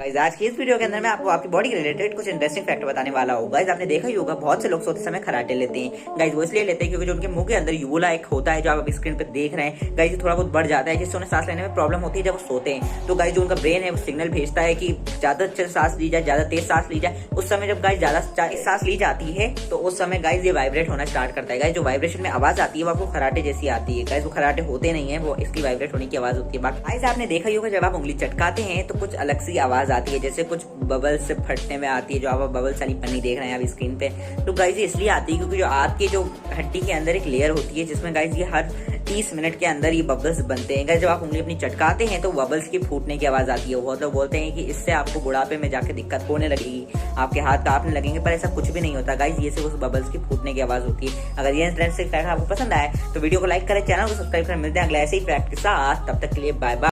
Guys आज की इस वीडियो के अंदर मैं आपको आपकी बॉडी के रिलेटेड कुछ इंटरेस्टिंग फैक्ट बताने वाला हूँ। गाइस आपने देखा ही होगा बहुत से लोग सोते समय खराटे लेते हैं। गाइस वो इसलिए लेते हैं क्योंकि जो उनके मुंह के अंदर यूवोला एक होता है जो आप अभी स्क्रीन पे देख रहे हैं, गाइस थोड़ा बहुत बढ़ जाता है जिससे उन्हें सांस लेने में प्रॉब्लम होती है जब वो सोते हैं। तो गाइस जो उनका ब्रेन है वो सिग्नल भेजता है कि ज्यादा सांस ली जाए, ज्यादा तेज सांस ली जाए। उस समय जब गाइस ज्यादा सांस ली जाती है तो उस समय गाइस ये वाइब्रेट होना स्टार्ट करता है। गाइस जो वाइब्रेशन में आवाज आती है वो आपको खराटे जैसी आती है। गाइस वो खराटे होते नहीं है, वो इसकी वाइब्रेट होने की आवाज होती है। बाकी गाइस आपने देखा ही होगा जब आप उंगली चटकाते हैं तो कुछ अलग सी आवाज आती है, जैसे कुछ बबल्स से फटने में आती है, जो आप बबल्स वाली पन्नी देख रहे हैं आप स्क्रीन पे। तो गाइस ये इसलिए आती है क्योंकि जो आपके जो हड्डी के अंदर एक लेयर होती है जिसमें गाइस ये हर 30 मिनट के अंदर ये बबल्स बनते हैं। गाइस जब आप उंगली अपनी चटकाते हैं तो बबल्स की फूटने की आवाज आती है। बहुत लोग बोलते हैं कि इससे आपको बुढ़ापे में जाके दिक्कत होने लगेगी, आपके हाथ कांपने लगेंगे, पर ऐसा कुछ भी नहीं होता। गाइस ये सिर्फ उस बबल्स की फूटने की आवाज होती है। अगर ये इंटरेस्टिंग फैक्ट आपको पसंद आए तो वीडियो को लाइक करें, चैनल को सब्सक्राइब करें। मिलते हैं अगले ऐसे ही फैक्ट के साथ, तब तक के लिए बाय बाय।